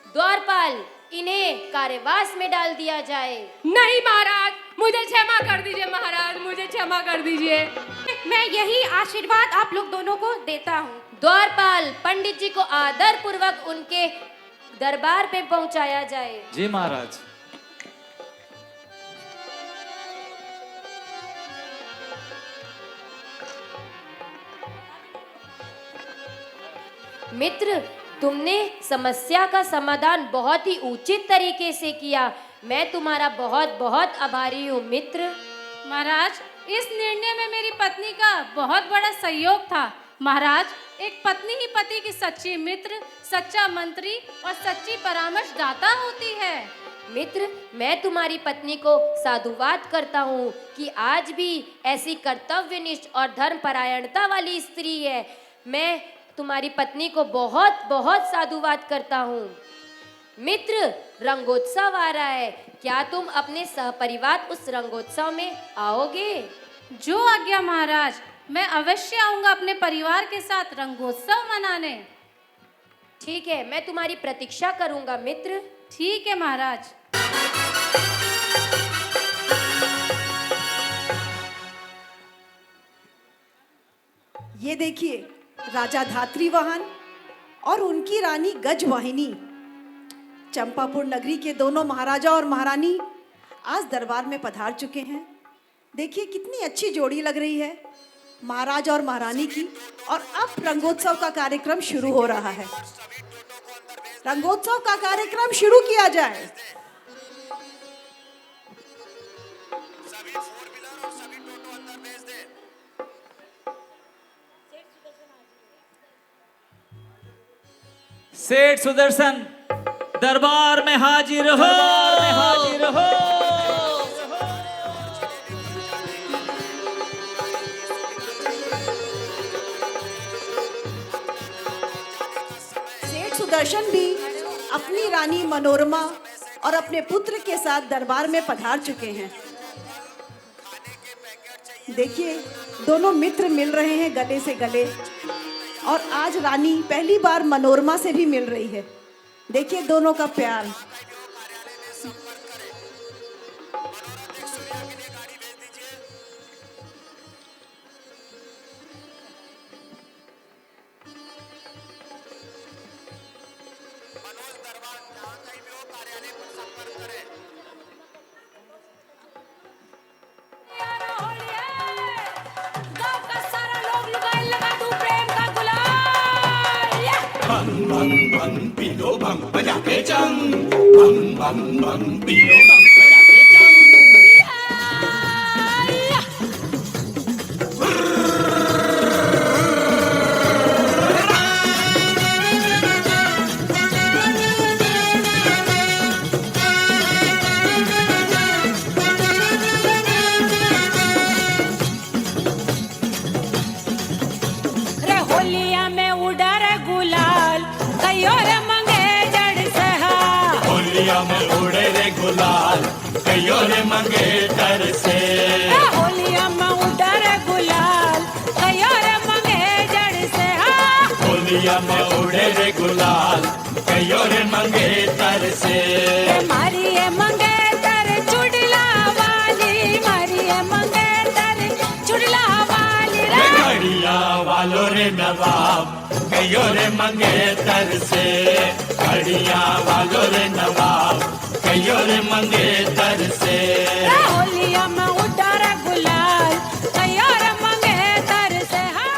द्वारपाल, इन्हें कारावास में डाल दिया जाए। नहीं महाराज, मुझे क्षमा कर दीजिए महाराज, मुझे क्षमा कर दीजिए। मैं यही आशीर्वाद आप लोग दोनों को देता हूँ। द्वारपाल, पंडित जी को आदर पूर्वक उनके दरबार पे पहुंचाया जाए। जी महाराज। मित्र, तुमने समस्या का समाधान बहुत ही उचित तरीके से किया। मैं तुम्हारा बहुत बहुत आभारी हूँ मित्र। महाराज, इस निर्णय में मेरी पत्नी का बहुत बड़ा सहयोग था। महाराज, एक पत्नी ही पति की सच्ची मित्र, सच्चा मंत्री और सच्ची परामर्शदाता होती है। मित्र, मैं तुम्हारी पत्नी को साधुवाद करता हूँ कि आज भी ऐसी कर्तव्यनिष्ठ और धर्मपरायणता वाली स्त्री है। मैं तुम्हारी पत्नी को बहुत बहुत साधुवाद करता हूँ। मित्र, रंगोत्सव आ रहा है, क्या तुम अपने सहपरिवार उस रंगोत्सव में आओगे? जो आज्ञा महाराज, मैं अवश्य आऊंगा अपने परिवार के साथ रंगोत्सव मनाने। ठीक है, मैं तुम्हारी प्रतीक्षा करूंगा मित्र। ठीक है महाराज। ये देखिए, राजा धात्रीवाहन और उनकी रानी गजवाहिनी, चंपापुर नगरी के दोनों महाराजा और महारानी आज दरबार में पधार चुके हैं। देखिए कितनी अच्छी जोड़ी लग रही है महाराज और महारानी की। और अब रंगोत्सव का कार्यक्रम शुरू हो रहा है। रंगोत्सव का कार्यक्रम शुरू किया जाए। सेठ सुदर्शन दरबार में हाजिर हो, हाजिर हो। सेठ सुदर्शन भी अपनी रानी मनोरमा और अपने पुत्र के साथ दरबार में पधार चुके हैं। देखिए दोनों मित्र मिल रहे हैं गले से गले। और आज रानी पहली बार मनोरमा से भी मिल रही है। देखिए दोनों का प्यार। पीलो भंग बजा के चंग, भंग भंग भंग पीलो भंग बजा के चंग। रे होलिया में उड़ा रे गुलाल, कहियो रे मंगे जड़ सहा। होलिया में उड़े रे गुलाल, कहियो रे मंगे तर से। रे होलिया में उड़ा रे गुलाल, कहियो रे मंगे जड़ सहा। होलिया में उड़े रे गुलाल, कहियो रे मंगे तर से। रे मारी ए मंगे तर चुड़ला वाली, मारी ए मंगे तर चुड़ला वाली रे। घड़िया वालो रे नवाब, कहियो रे मंगे तर से। घड़िया वालो रे नवाब, कहियो रे मंगे तर से। रे होलिया में उड़ा रे गुलाल, कहियो रे मंगे तर से हा।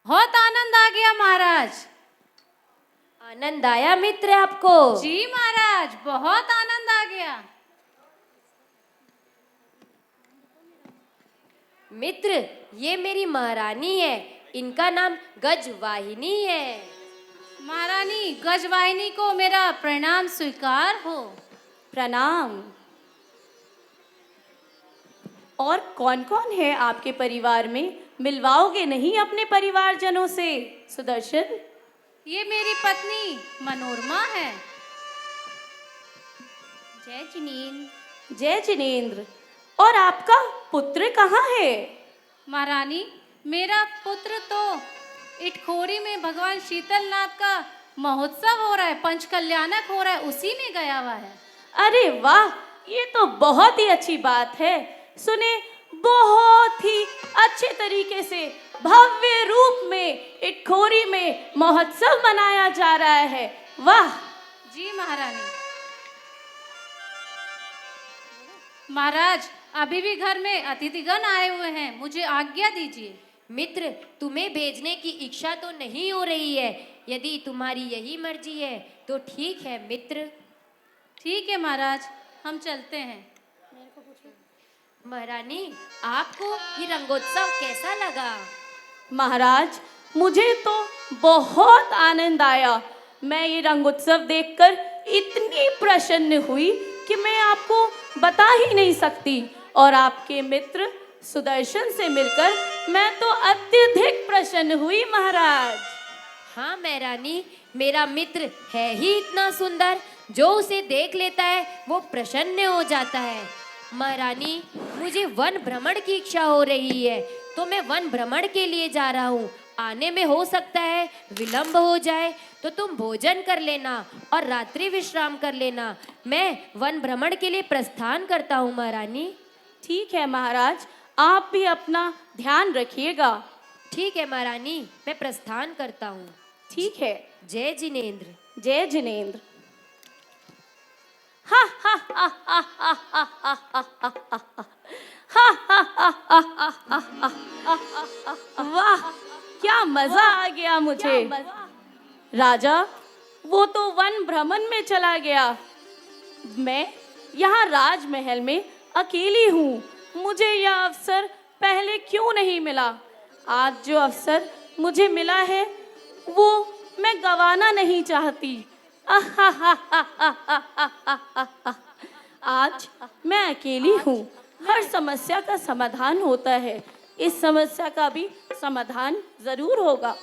बहुत आनंद आ गया महाराज। आनंद आया मित्र आपको? जी महाराज, बहुत आनंद आ गया। मित्र, ये मेरी महारानी है, इनका नाम गजवाहिनी है। महारानी गजवाहिनी को मेरा प्रणाम स्वीकार हो। प्रणाम। और कौन कौन है आपके परिवार में? मिलवाओगे नहीं अपने परिवारजनों से सुदर्शन? ये मेरी पत्नी मनोरमा है। जय जिनेंद्र। जय जिनेंद्र। और आपका पुत्र कहाँ है? महारानी, मेरा पुत्र तो इटखोरी में भगवान शीतलनाथ का महोत्सव हो रहा है, पंचकल्याणक हो रहा है, उसी में गया हुआ है। अरे वाह, ये तो बहुत ही अच्छी बात है। सुने, बहुत ही अच्छे तरीके से भव्य रूप में इटखोरी में महोत्सव मनाया जा रहा है। वाह। जी महारानी। महाराज, अभी भी घर में अतिथिगण आए हुए हैं, मुझे आज्ञा दीजिए। मित्र, तुम्हें भेजने की इच्छा तो नहीं हो रही है। यदि तुम्हारी यही मर्जी है तो ठीक है मित्र। ठीक है महाराज, हम चलते हैं। महारानी, आपको ये रंगोत्सव कैसा लगा? महाराज, मुझे तो बहुत आनंद आया। मैं ये रंगोत्सव देखकर इतनी प्रसन्न हुई कि मैं आपको बता ही नहीं सकती। और आपके मित्र सुदर्शन से मिलकर मैं तो अत्यधिक प्रसन्न हुई महाराज। हाँ महारानी, मेरा मित्र है ही इतना सुंदर, जो उसे देख लेता है वो प्रसन्न हो जाता है। महारानी, मुझे वन भ्रमण की इच्छा हो रही है, तो मैं वन भ्रमण के लिए जा रहा हूँ। आने में हो सकता है विलंब हो जाए, तो तुम भोजन कर लेना और रात्रि विश्राम कर लेना। मैं वन भ्रमण के लिए प्रस्थान करता हूँ महारानी। ठीक है महाराज, आप भी अपना ध्यान रखिएगा। ठीक है महारानी, मैं प्रस्थान करता हूँ। ठीक है। जय जिनेंद्र। जय जिनेंद्र। हा हा हा हा हा हा हा हा हा हा हा। वाह, क्या मजा आ गया मुझे। राजा वो तो वन भ्रमण में चला गया, मैं यहाँ राजमहल में अकेली हूँ। मुझे यह अवसर पहले क्यों नहीं मिला? आज जो अवसर मुझे मिला है वो मैं गवाना नहीं चाहती। आज मैं अकेली हूँ, हर समस्या का समाधान होता है। इस समस्या का भी समाधान जरूर होगा,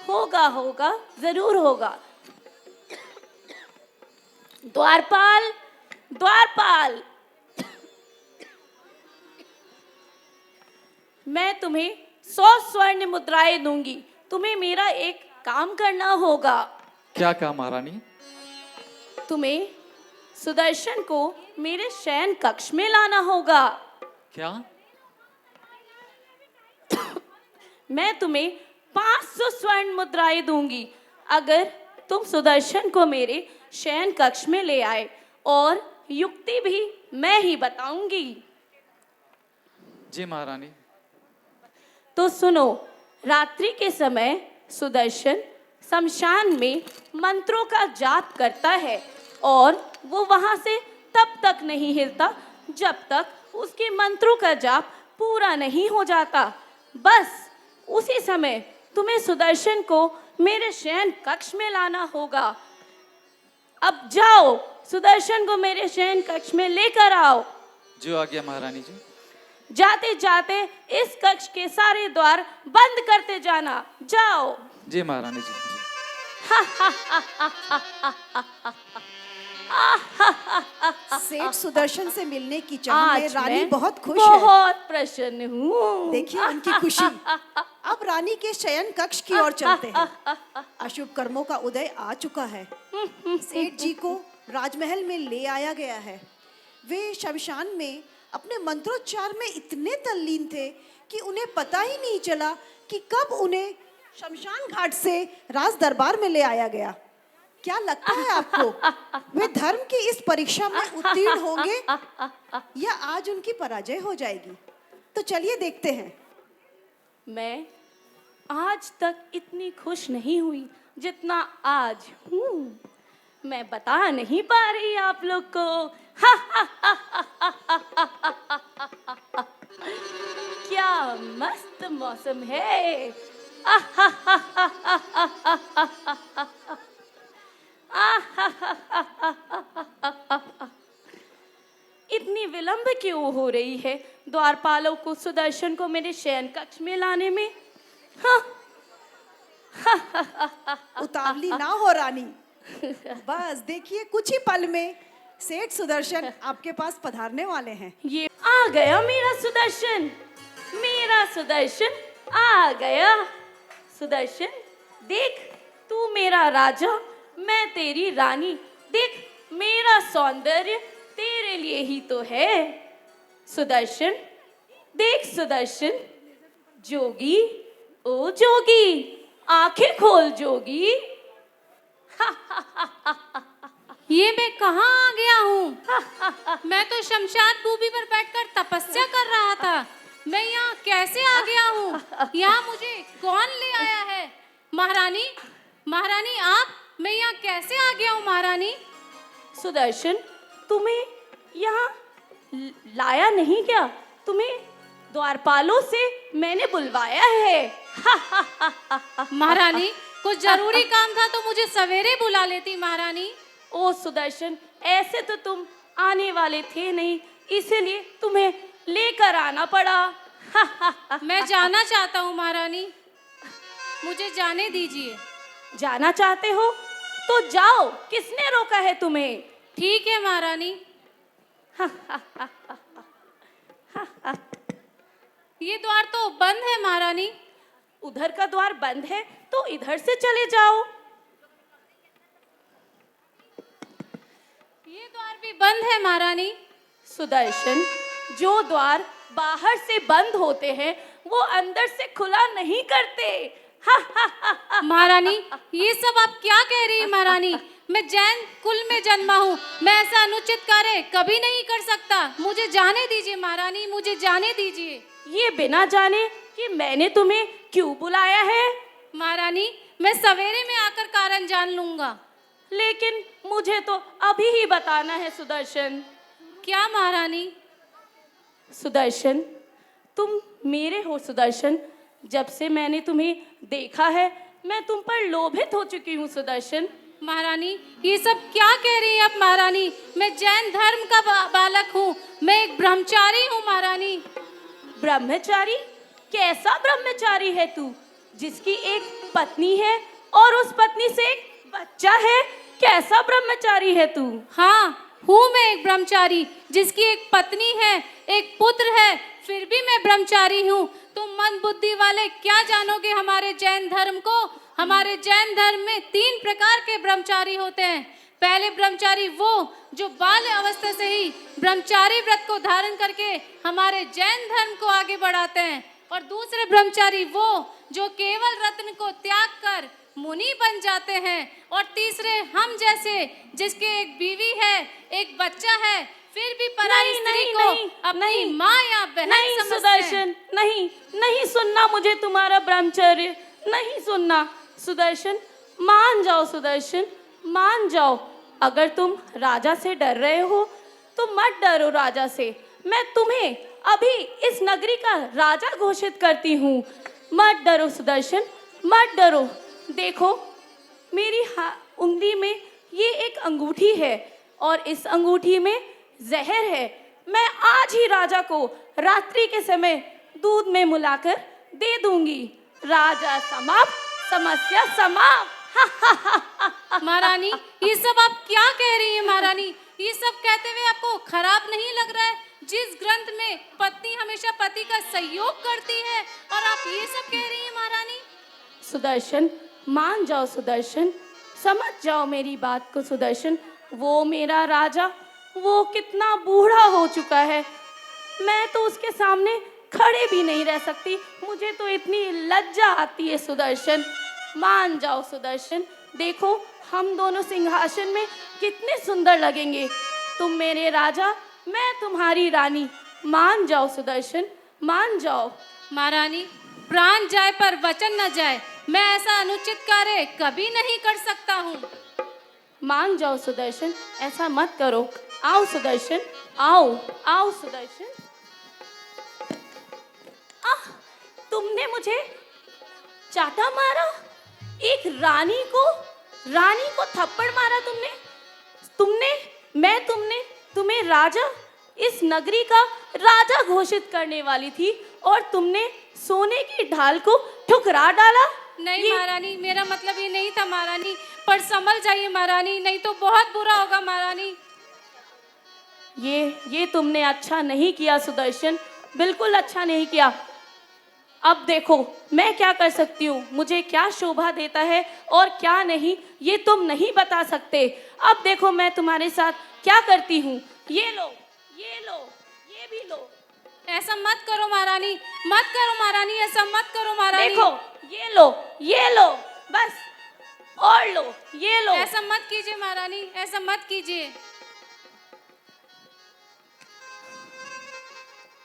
होगा होगा जरूर होगा। द्वारपाल, द्वारपाल, मैं तुम्हें 100 स्वर्ण मुद्राएं दूंगी। तुम्हें मेरा एक काम करना होगा। क्या काम महारानी? तुम्हें सुदर्शन को मेरे शयन कक्ष में लाना होगा। क्या? मैं तुम्हें 500 स्वर्ण मुद्राएं दूंगी अगर तुम सुदर्शन को मेरे शयन कक्ष में ले आए, और युक्ति भी मैं ही बताऊंगी। जी महारानी। तो सुनो, रात्रि के समय सुदर्शन शमशान में मंत्रों का जाप करता है, और वो वहां से तब तक नहीं हिलता जब तक उसके मंत्रों का जाप पूरा नहीं हो जाता। बस उसी समय तुम्हें सुदर्शन को मेरे शयन कक्ष में लाना होगा। अब जाओ, सुदर्शन को मेरे शयन कक्ष में लेकर आओ। जो आ गया महारानी जी। जाते जाते इस कक्ष के सारे द्वार बंद करते जाना। जाओ। जी महारानी जी। सेठ सुदर्शन से मिलने की चाह में आज रानी मैं बहुत खुश है। बहुत प्रसन्न हूँ। देखिए उनकी खुशी। अब रानी के शयन कक्ष की ओर चलते हैं। अशुभ कर्मों का उदय आ चुका है। सेठ जी को राजमहल में ले आया गया है। वे शमशान में अपने मंत्रोच्चार में इतने तल्लीन थे कि उन्हें पता ही नहीं चला कि कब उन्हें शमशान घाट से राज दरबार में ले आया गया। क्या लगता है आपको, वे धर्म की इस परीक्षा में उत्तीर्ण होंगे या आज उनकी पराजय हो जाएगी? तो चलिए देखते हैं। मैं आज तक इतनी खुश नहीं हुई जितना आज हूँ। मैं बता नहीं पा रही आप लोग को। क्या मस्त मौसम है। इतनी विलंब क्यों हो रही है द्वारपालों को सुदर्शन को मेरे शयन कक्ष में लाने में? उतावली ना हो रानी, बस देखिए कुछ ही पल में सेठ सुदर्शन आपके पास पधारने वाले हैं। ये आ गया मेरा सुदर्शन, मेरा सुदर्शन आ गया। सुदर्शन देख, तू मेरा राजा, मैं तेरी रानी। देख, मेरा सौंदर्य तेरे लिए ही तो है। सुदर्शन देख, सुदर्शन। जोगी, ओ जोगी, आंखें खोल जोगी। ये मैं कहाँ आ गया हूँ? मैं तो शमशान भूमि पर बैठकर तपस्या कर रहा था। मैं यहाँ कैसे आ गया हूँ? यहाँ मुझे कौन ले आया है? महारानी, महारानी आप, मैं यहाँ कैसे आ गया हूँ महारानी? सुदर्शन, तुम्हें यहाँ लाया नहीं क्या? तुम्हें द्वारपालों से मैंने बुलवाया है। महारानी, कुछ जरूरी काम था तो मुझे सवेरे बुला लेती महारानी। ओ सुदर्शन, ऐसे तो तुम आने वाले थे नहीं, इसीलिए तुम्हें लेकर आना पड़ा। मैं जाना चाहता हूँ महारानी, मुझे जाने दीजिए। जाना चाहते हो तो जाओ, किसने रोका है तुम्हें? ठीक है महारानी। ये द्वार तो बंद है महारानी। उधर का द्वार बंद है तो इधर से चले जाओ। ये द्वार भी बंद है महारानी। सुदर्शन, जो द्वार बाहर से बंद होते हैं वो अंदर से खुला नहीं करते। महारानी, ये सब आप क्या कह रही है महारानी? मैं जैन कुल में जन्मा हूँ, मैं ऐसा अनुचित कार्य कभी नहीं कर सकता। मुझे जाने दीजिए महारानी, मुझे जाने दीजिए। ये बिना जाने कि मैंने तुम्हें क्यों बुलाया है? महारानी, मैं सवेरे में आकर कारण जान लूंगा। लेकिन मुझे तो अभी ही बताना है सुदर्शन। क्या महारानी? सुदर्शन, तुम मेरे हो सुदर्शन। जब से मैंने तुम्हें देखा है मैं तुम पर लोभित हो चुकी हूँ सुदर्शन। महारानी, ये सब क्या कह रही है आप महारानी? मैं जैन धर्म का बालक हूँ, मैं एक ब्रह्मचारी हूँ महारानी। ब्रह्मचारी? कैसा ब्रह्मचारी है तू, जिसकी एक पत्नी है और उस पत्नी से एक बच्चा है? कैसा ब्रह्मचारी है तू? हाँ, हूँ मैं एक ब्रह्मचारी, जिसकी एक पत्नी है, एक पुत्र है, फिर भी मैं ब्रह्मचारी हूँ। तुम मंद बुद्धि वाले क्या जानोगे हमारे जैन धर्म को? हमारे जैन धर्म में 3 प्रकार के ब्रह्मचारी होते हैं। पहले ब्रह्मचारी वो जो बाल अवस्था से ही ब्रह्मचारी व्रत को धारण करके हमारे जैन धर्म को आगे बढ़ाते हैं, और दूसरे ब्रह्मचारी वो जो केवल रत्न को त्याग कर मुनि बन जाते हैं, और तीसरे हम जैसे जिसके एक बीवी है, एक बच्चा है, फिर भी पराई स्त्री को अपनी माँ या बहन नहीं समझते हैं। सुदर्शन, नहीं नहीं सुनना मुझे तुम्हारा ब्रह्मचर्य, नहीं सुनना। सुदर्शन, मान जाओ सुदर्शन, मान जाओ। अगर तुम राजा से डर रहे हो तो मत डरो राजा से। मैं तुम्हें अभी इस नगरी का राजा घोषित करती हूँ। मत डरो सुदर्शन, मत डरो। देखो, मेरी उंगली में ये एक अंगूठी है और इस अंगूठी में जहर है। मैं आज ही राजा को रात्रि के समय दूध में मिलाकर दे दूंगी। राजा समाप्त, समस्या समाप्त। महारानी, ये सब आप क्या कह रही हैं महारानी? ये सब कहते हुए आपको खराब नहीं लग रहा है? जिस ग्रंथ में पत्नी हमेशा पति का सहयोग करती है और आप ये सब कह रही हैं महारानी? सुदर्शन, मान जाओ सुदर्शन, समझ जाओ मेरी बात को सुदर्शन। वो मेरा राजा, वो कितना बूढ़ा हो चुका है, मैं तो उसके सामने खड़े भी नहीं रह सकती। मुझे तो इतनी लज्जा आती है सुदर्शन। मान जाओ सुदर्शन, देखो हम दोनों सिंहासन में कितने सुंदर लगेंगे। तुम मेरे राजा, मैं तुम्हारी रानी। मान जाओ सुदर्शन, मान जाओ। महारानी, प्राण जाए पर वचन न जाए। मैं ऐसा अनुचित कार्य कभी नहीं कर सकता हूँ। मान जाओ सुदर्शन, ऐसा मत करो। आओ सुदर्शन, आओ आओ सुदर्शन। तुमने मुझे चाटा मारा, एक रानी को थप्पड़ मारा तुमने। तुम्हें राजा, इस नगरी का राजा घोषित करने वाली थी और तुमने सोने की ढाल को ठुकरा डाला। नहीं महारानी, मेरा मतलब ये नहीं था महारानी, पर संभल जाइए महारानी, नहीं तो बहुत बुरा होगा महारानी। ये तुमने अच्छा नहीं किया सुदर्शन, बिल्कुल अच्छा नहीं किया। अब देखो मैं क्या कर सकती हूँ, मुझे क्या शोभा देता है और क्या नहीं, ये तुम नहीं बता सकते। अब देखो मैं तुम्हारे साथ क्या करती हूँ। ये लो, ये भी लो। ऐसा मत करो महारानी, मत करो महारानी, ऐसा मत करो महारानी। देखो, ये लो, बस और लो, ये लो। ऐसा मत कीजिए महारानी, ऐसा मत कीजिए।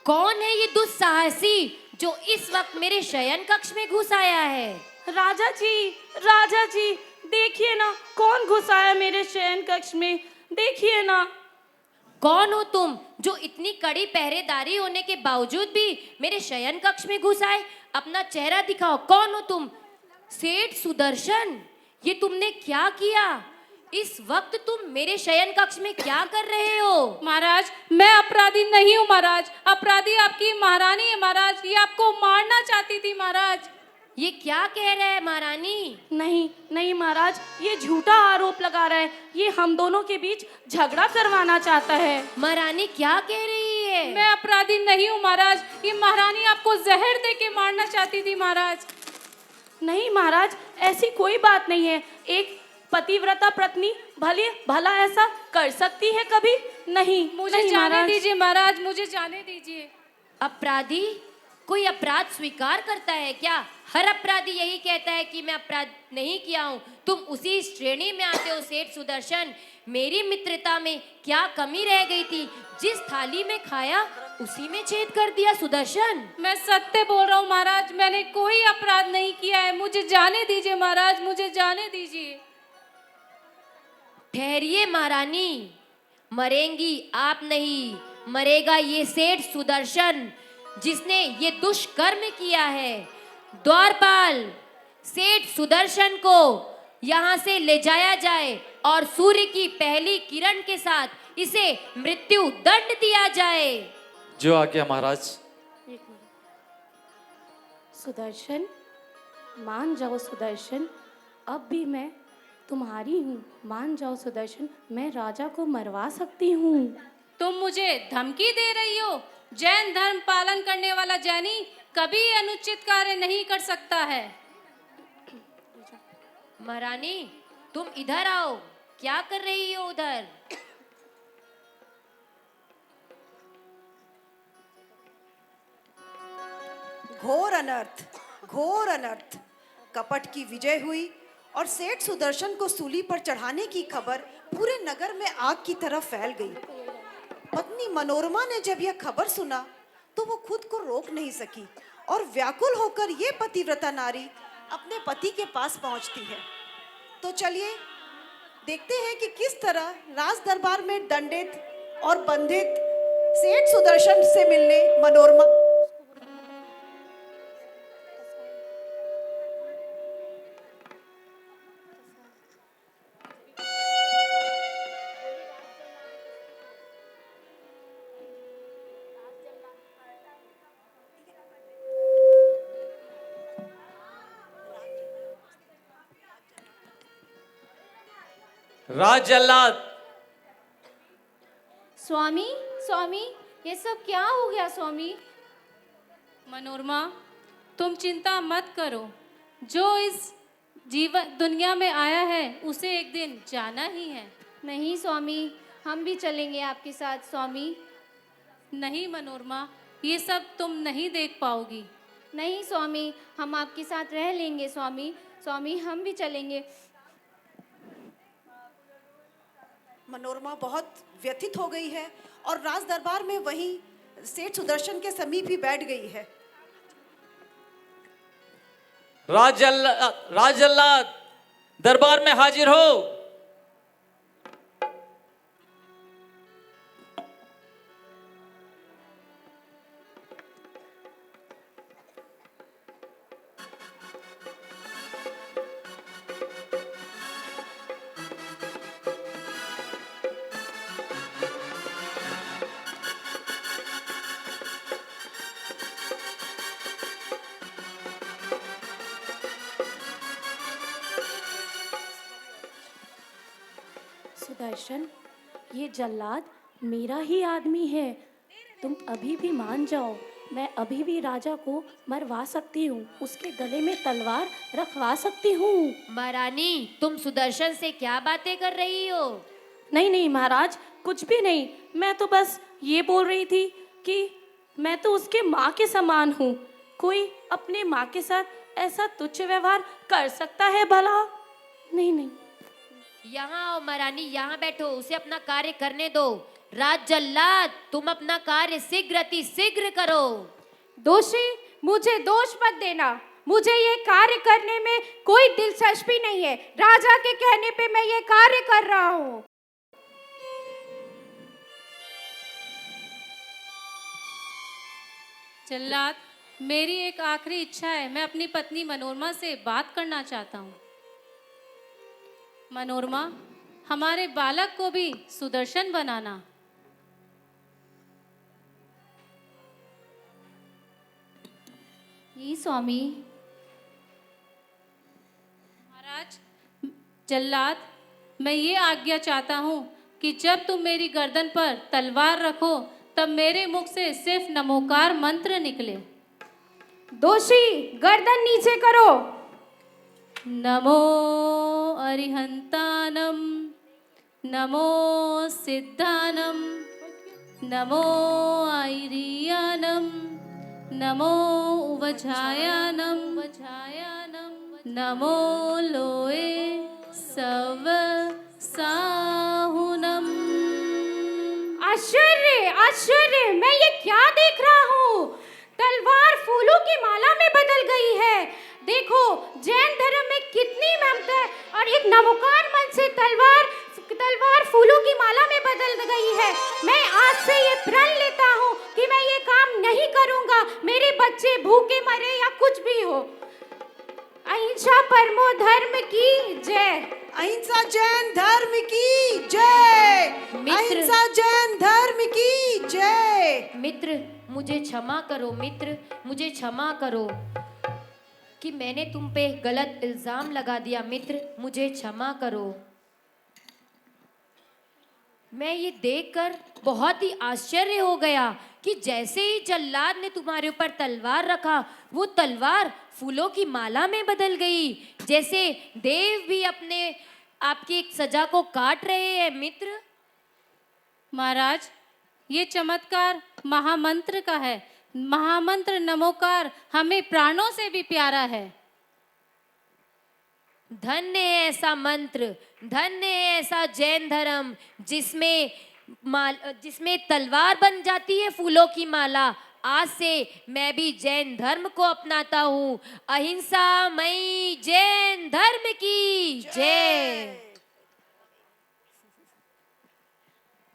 कौन है ये दुस्साहसी जो इस वक्त मेरे शयन कक्ष में घुस आया है? राजा जी, देखिए ना कौन घुस आया मेरे शयन कक्ष में, देखिए ना। कौन हो तुम जो इतनी कड़ी पहरेदारी होने के बावजूद भी मेरे शयन कक्ष में घुस आए? अपना चेहरा दिखाओ, कौन हो तुम? सेठ सुदर्शन, ये तुमने क्या किया? इस वक्त तुम मेरे शयन कक्ष में क्या कर रहे हो? महाराज, मैं अपराधी नहीं हूँ महाराज, अपराधी आपकी महारानी है महाराज, ये आपको मारना चाहती थी महाराज। ये क्या कह रहा है महारानी? नहीं नहीं महाराज, ये झूठा आरोप लगा रहा है, ये हम दोनों के बीच झगड़ा करवाना चाहता है। महारानी क्या कह रही है? मैं अपराधी नहीं हूँ महाराज, ये महारानी आपको जहर दे के मारना चाहती थी महाराज। नहीं महाराज, ऐसी कोई बात नहीं है। एक पतिव्रता पत्नी भला ऐसा कर सकती है कभी? नहीं, मुझे नहीं जाने महाराज। दीजिए महाराज, मुझे जाने दीजिए। अपराधी कोई अपराध स्वीकार करता है क्या? हर अपराधी यही कहता है कि मैं अपराध नहीं किया हूँ। तुम उसी श्रेणी में आते हो सेठ सुदर्शन। मेरी मित्रता में क्या कमी रह गई थी? जिस थाली में खाया उसी में छेद कर दिया सुदर्शन। मैं सत्य बोल रहा हूँ महाराज, मैंने कोई अपराध नहीं किया है, मुझे जाने दीजिए महाराज, मुझे जाने दीजिए। ठहरिए महारानी, मरेंगी आप नहीं, मरेगा ये सेठ सुदर्शन जिसने ये दुष्कर्म किया है। द्वारपाल, सेठ सुदर्शन को यहाँ से ले जाया जाए और सूर्य की पहली किरण के साथ इसे मृत्यु दंड दिया जाए। जो आज्ञा महाराज। सुदर्शन, मान जाओ सुदर्शन, अब भी मैं तुम्हारी हूँ। मान जाओ सुदर्शन, मैं राजा को मरवा सकती हूँ। तुम मुझे धमकी दे रही हो? जैन धर्म पालन करने वाला जैनी कभी अनुचित कार्य नहीं कर सकता है। महारानी, तुम इधर आओ, क्या कर रही हो उधर? घोर अनर्थ, घोर अनर्थ। कपट की विजय हुई और सेठ सुदर्शन को सूली पर चढ़ाने की खबर पूरे नगर में आग की तरह फैल गई। पत्नी मनोरमा ने जब यह खबर सुना तो वो खुद को रोक नहीं सकी और व्याकुल होकर ये पतिव्रता नारी अपने पति के पास पहुंचती है। तो चलिए देखते हैं कि किस तरह राज दरबार में दंडित और बंधित सेठ सुदर्शन से मिलने मनोरमा राज जल्लाद। स्वामी, स्वामी, ये सब क्या हो गया स्वामी? मनोरमा, तुम चिंता मत करो, जो इस जीवन दुनिया में आया है उसे एक दिन जाना ही है। नहीं स्वामी, हम भी चलेंगे आपके साथ स्वामी। नहीं मनोरमा, ये सब तुम नहीं देख पाओगी। नहीं स्वामी, हम आपके साथ रह लेंगे स्वामी। स्वामी, हम भी चलेंगे। मनोरमा बहुत व्यथित हो गई है और राज दरबार में वहीं सेठ सुदर्शन के समीप ही बैठ गई है। राज जल्लाद, दरबार में हाजिर हो। सुदर्शन, ये जल्लाद मेरा ही आदमी है। तुम अभी भी मान जाओ, मैं अभी भी राजा को मरवा सकती हूँ, उसके गले में तलवार रखवा सकती हूँ। महारानी, तुम सुदर्शन से क्या बातें कर रही हो? नहीं नहीं महाराज, कुछ भी नहीं। मैं तो बस ये बोल रही थी कि मैं तो उसके माँ के समान हूँ। कोई अपने माँ के साथ ऐसा तुच्छ व्यवहार कर सकता है भला? नहीं नहीं। यहाँ आओ महारानी, यहाँ बैठो, उसे अपना कार्य करने दो। राज जल्लाद, तुम अपना कार्य शीघ्र अति शीघ्र करो। दोषी, मुझे दोष मत देना। मुझे ये कार्य करने में कोई दिलचस्पी नहीं है। राजा के कहने पे मैं ये कार्य कर रहा हूँ। जल्लाद, मेरी एक आखिरी इच्छा है, मैं अपनी पत्नी मनोरमा से बात करना चाहता हूँ। मनोरमा, हमारे बालक को भी सुदर्शन बनाना। जी स्वामी। महाराज, जल्लाद, मैं ये आज्ञा चाहता हूँ कि जब तुम मेरी गर्दन पर तलवार रखो तब मेरे मुख से सिर्फ नमोकार मंत्र निकले। दोषी, गर्दन नीचे करो। नमो अरिहंतानम, नमो सिद्धानम, नमो आइरियानम, नमो उवझायानम, नमो लोए सव साहुनम। आश्चर्य, आश्चर्य, मैं ये क्या देख रहा हूँ? तलवार फूलों की माला में बदल गई है। देखो, जैन धर्म में कितनी ममता है, और एक नमोकार मन से तलवार फूलों की माला में बदल गई है। मैं आज से ये प्रण लेता हूँ कि मैं ये काम नहीं करूँगा, मेरे बच्चे भूखे मरे या कुछ भी हो। अहिंसा परमो धर्म की जय। अहिंसा जैन धर्म की जय। मित्र। अहिंसा जैन धर्म की जय। मित्र, मुझे क्षमा करो। मित्र, मुझे क्षमा करो कि मैंने तुम पे गलत इल्जाम लगा दिया। मित्र, मुझे क्षमा करो। मैं ये देखकर बहुत ही आश्चर्य हो गया कि जैसे ही जल्लाद ने तुम्हारे ऊपर तलवार रखा, वो तलवार फूलों की माला में बदल गई, जैसे देव भी अपने आपकी एक सजा को काट रहे हैं। मित्र, महाराज, ये चमत्कार महामंत्र का है। महामंत्र नमोकार हमें प्राणों से भी प्यारा है। धन्य है ऐसा मंत्र, धन्य है ऐसा जैन धर्म जिसमें तलवार बन जाती है फूलों की माला। आज से मैं भी जैन धर्म को अपनाता हूँ। अहिंसा मई जैन धर्म की जय।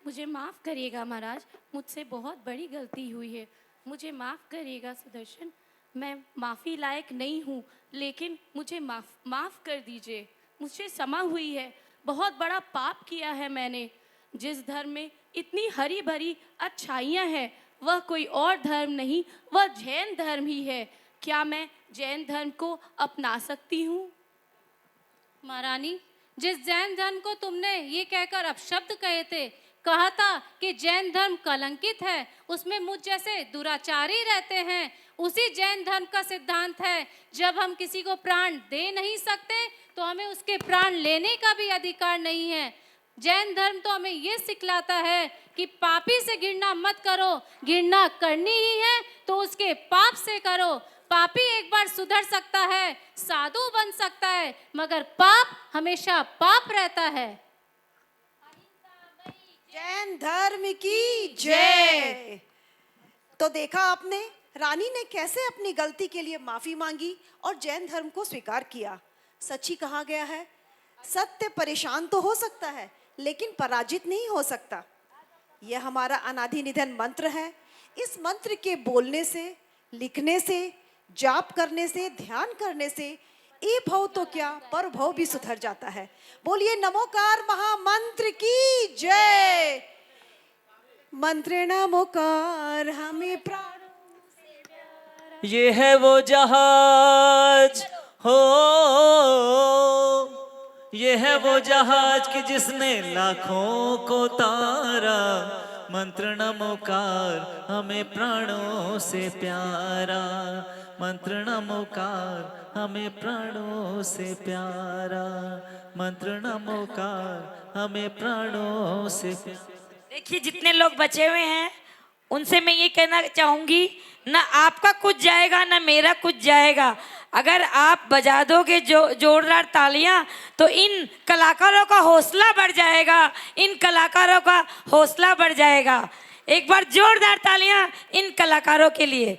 मुझे माफ़ करिएगा महाराज, मुझसे बहुत बड़ी गलती हुई है। मुझे माफ़ करिएगा सुदर्शन, मैं माफ़ी लायक नहीं हूँ, लेकिन मुझे माफ़ कर दीजिए। मुझसे क्षमा हुई है। बहुत बड़ा पाप किया है मैंने। जिस धर्म में इतनी हरी भरी अच्छाइयाँ हैं, वह कोई और धर्म नहीं, वह जैन धर्म ही है। क्या मैं जैन धर्म को अपना सकती हूँ? महारानी, जिस जैन धर्म को तुमने ये कहकर अपशब्द कहे थे, कहा था कि जैन धर्म कलंकित है, उसमें मुझ जैसे दुराचारी रहते हैं, उसी जैन धर्म का सिद्धांत है जब हम किसी को प्राण दे नहीं सकते तो हमें उसके प्राण लेने का भी अधिकार नहीं है। जैन धर्म तो हमें ये सिखलाता है कि पापी से घृणा मत करो, घृणा करनी ही है तो उसके पाप से करो। पापी एक बार सुधर सकता है, साधु बन सकता है, मगर पाप हमेशा पाप रहता है। जैन धर्म की जय। तो देखा आपने, रानी ने कैसे अपनी गलती के लिए माफी मांगी और जैन धर्म को स्वीकार किया। सच्ची कहा गया है, सत्य परेशान तो हो सकता है लेकिन पराजित नहीं हो सकता। यह हमारा अनादि निधन मंत्र है। इस मंत्र के बोलने से, लिखने से, जाप करने से, ध्यान करने से ए भव तो क्या पर भव भी सुधर जाता है। बोलिए नमोकार महामंत्र की जय। मंत्र नमोकार हमें प्राण। ये है वो जहाज हो, ये है वो जहाज कि जिसने लाखों को तारा। मंत्र नमोकार हमें प्राणों से प्यारा। मंत्र नमोकार हमें प्राणों से प्यारा। मंत्र नमोकार हमें प्राणों से प्यारा। देखिए, जितने लोग बचे हुए हैं उनसे मैं ये कहना चाहूंगी, ना आपका कुछ जाएगा ना मेरा कुछ जाएगा। अगर आप बजा दोगे जोरदार तालियां तो इन कलाकारों का हौसला बढ़ जाएगा, इन कलाकारों का हौसला बढ़ जाएगा। एक बार जोरदार तालियां इन कलाकारों के लिए।